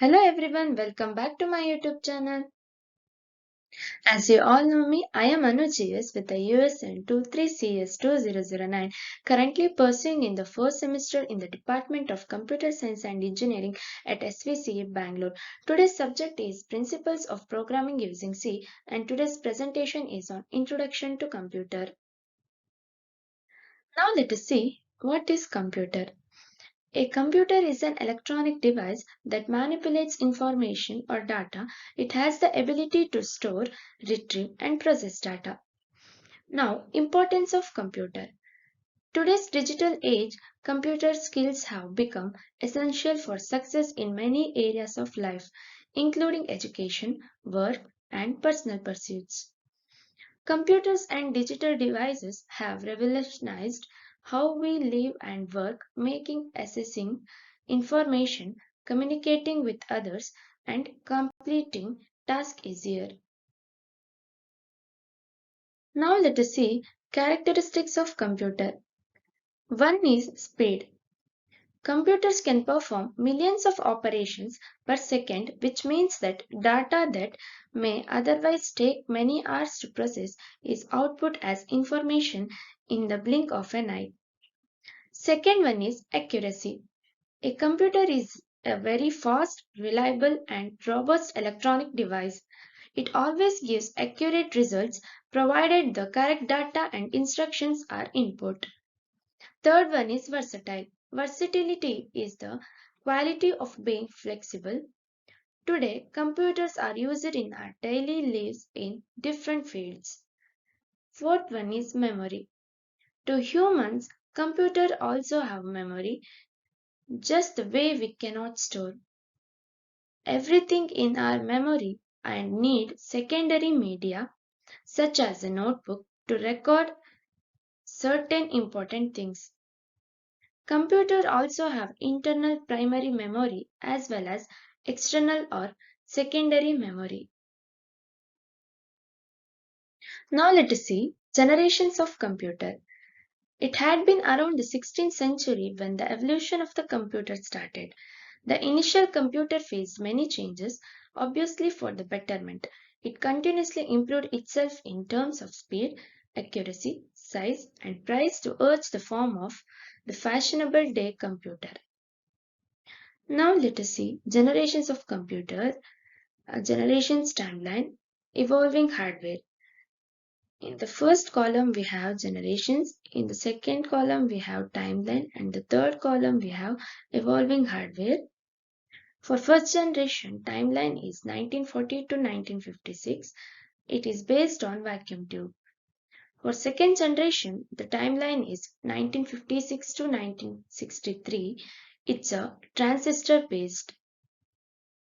Hello everyone, welcome back to my YouTube channel. As you all know me, I am Anu GS with the USN 23CS2009, currently pursuing in the first semester in the Department of Computer Science and Engineering at SVCE Bangalore. Today's subject is Principles of Programming Using C, and today's presentation is on Introduction to Computer. Now let us see what is computer. A computer is an electronic device that manipulates information or data. It has the ability to store, retrieve, and process data. Now, importance of computer. Today's digital age, computer skills have become essential for success in many areas of life, including education, work, and personal pursuits. Computers and digital devices have revolutionized how we live and work, making accessing information, communicating with others, and completing tasks easier. Now let us see characteristics of computer. One is speed. Computers can perform millions of operations per second, which means that data that may otherwise take many hours to process is output as information in the blink of an eye. Second one is accuracy. A computer is a very fast, reliable, and robust electronic device. It always gives accurate results provided the correct data and instructions are input. Third one is versatile. Versatility is the quality of being flexible. Today, computers are used in our daily lives in different fields. Fourth one is memory. To humans, computers also have memory, just the way we cannot store everything in our memory and need secondary media such as a notebook to record certain important things. Computers also have internal primary memory as well as external or secondary memory. Now let us see generations of computer. It had been around the 16th century when the evolution of the computer started. The initial computer faced many changes, obviously for the betterment. It continuously improved itself in terms of speed, accuracy, size, and price to urge the form of the fashionable day computer. Now let us see generations of computers, generations timeline, evolving hardware. In the first column we have generations, in the second column we have timeline, and the third column we have evolving hardware. For first generation, timeline is 1940 to 1956. It is based on vacuum tube. For second generation, the timeline is 1956 to 1963. It's a transistor based.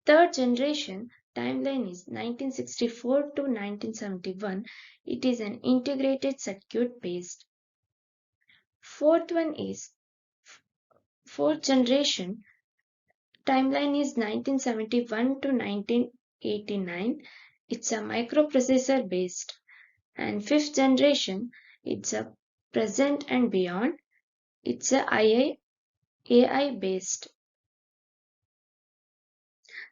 Third generation timeline is 1964 to 1971. It is an integrated circuit based. Fourth one is fourth generation timeline is 1971 to 1989. It's a microprocessor based. And fifth generation, it's a present and beyond. It's a AI based.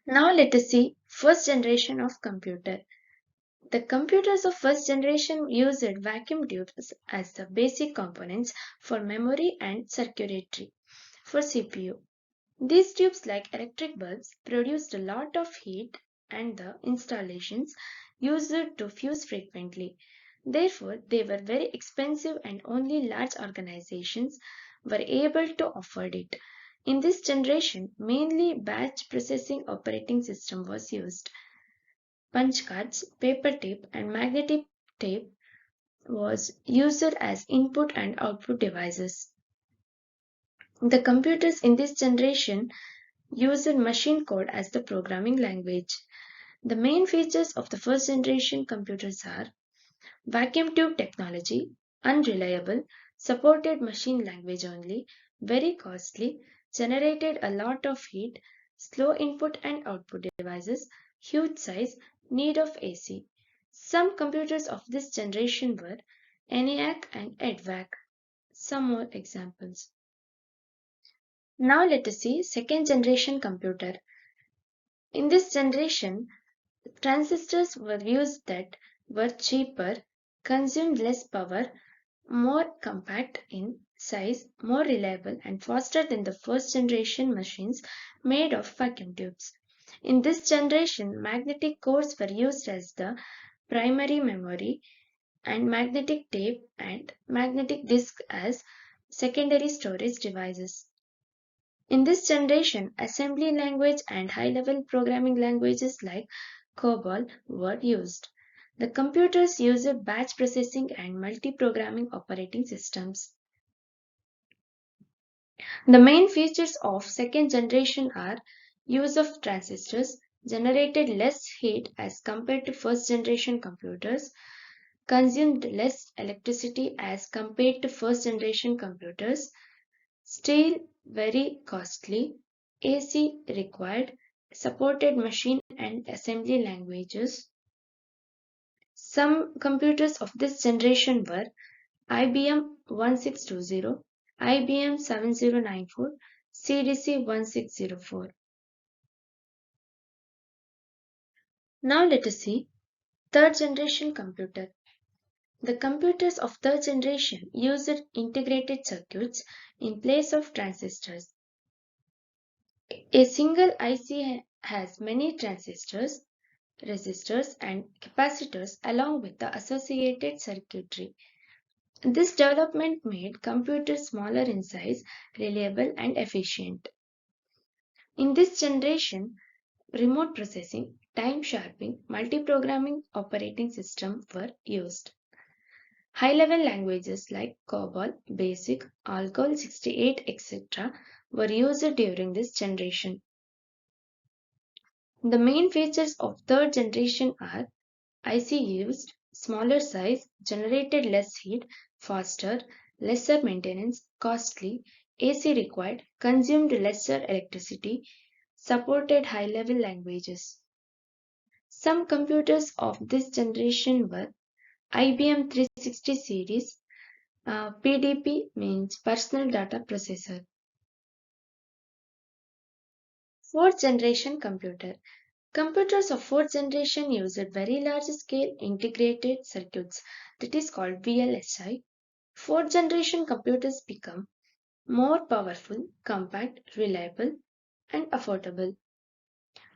Now let us see first generation of computer. The computers of first generation used vacuum tubes as the basic components for memory and circuitry for CPU. These tubes, like electric bulbs, produced a lot of heat and the installations used to fuse frequently. Therefore, they were very expensive and only large organizations were able to afford it. In this generation, mainly batch processing operating system was used. Punch cards, paper tape, and magnetic tape was used as input and output devices. The computers in this generation used machine code as the programming language. The main features of the first generation computers are vacuum tube technology, unreliable, supported machine language only, very costly, generated a lot of heat, slow input and output devices, huge size, need of AC. Some computers of this generation were ENIAC and EDVAC. Some more examples. Now let us see second generation computer. In this generation, transistors were used that were cheaper, consumed less power, more compact in size, more reliable, and faster than the first generation machines made of vacuum tubes. In this generation, magnetic cores were used as the primary memory and magnetic tape and magnetic disk as secondary storage devices. In this generation, assembly language and high-level programming languages like COBOL were used. The computers used batch processing and multi-programming operating systems. The main features of second generation are use of transistors, generated less heat as compared to first generation computers, consumed less electricity as compared to first generation computers, still very costly, AC required, supported machine and assembly languages. Some computers of this generation were IBM 1620, IBM 7094, CDC 1604. Now let us see third generation computer. The computers of third generation used integrated circuits in place of transistors. A single IC has many transistors, resistors, and capacitors along with the associated circuitry. This development made computers smaller in size, reliable, and efficient. In this generation, remote processing, time sharpening, multi-programming operating systems were used. High-level languages like COBOL, BASIC, ALGOL 68, etc. were used during this generation. The main features of third generation are IC used, smaller size, generated less heat, faster, lesser maintenance, costly, AC required, consumed lesser electricity, supported high-level languages. Some computers of this generation were IBM 360 series, PDP means Personal Data Processor. Fourth generation computer. Computers of fourth generation used very large scale integrated circuits, that is called VLSI. Fourth generation computers become more powerful, compact, reliable, and affordable.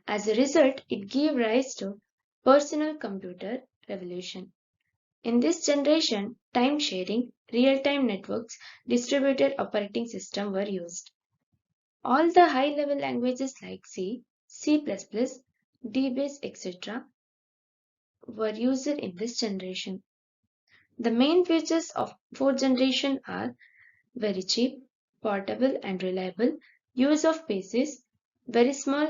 As a result, it gave rise to personal computer revolution. In this generation, time sharing, real-time networks, distributed operating system were used. All the high-level languages like C, C++, DBase, etc. were used in this generation. The main features of fourth generation are very cheap, portable and reliable, use of PCs, very small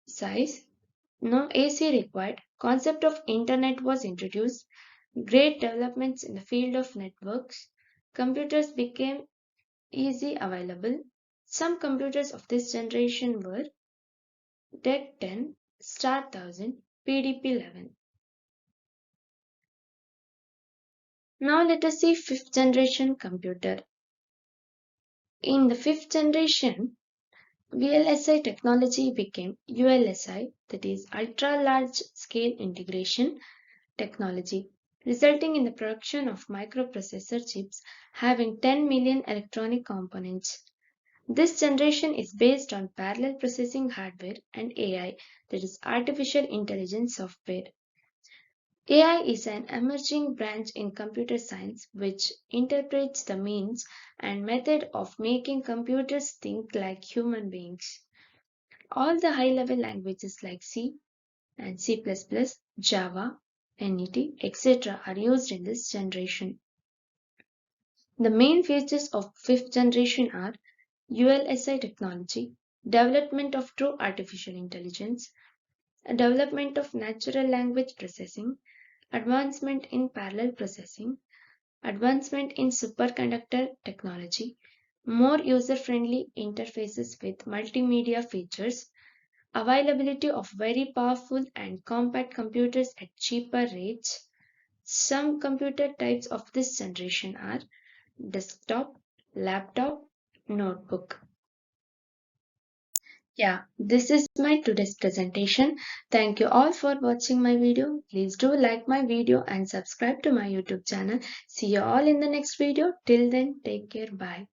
size, no AC required, concept of internet was introduced, great developments in the field of networks, computers became easy available. Some computers of this generation were DEC 10, Star 1000, PDP 11. Now let us see fifth generation computer. In the fifth generation, VLSI technology became ULSI, that is ultra large scale integration technology, resulting in the production of microprocessor chips having 10 million electronic components. This generation is based on parallel processing hardware and AI, that is artificial intelligence software. AI is an emerging branch in computer science which interprets the means and method of making computers think like human beings. All the high-level languages like C and C++, Java, NET, etc. are used in this generation. The main features of fifth generation are ULSI technology, development of true artificial intelligence, development of natural language processing, advancement in parallel processing, advancement in superconductor technology, more user-friendly interfaces with multimedia features, availability of very powerful and compact computers at cheaper rates. Some computer types of this generation are desktop, laptop, notebook. Yeah, this is my today's presentation. Thank you all for watching my video. Please do like my video and subscribe to my YouTube channel. See you all in the next video. Till then, take care. Bye.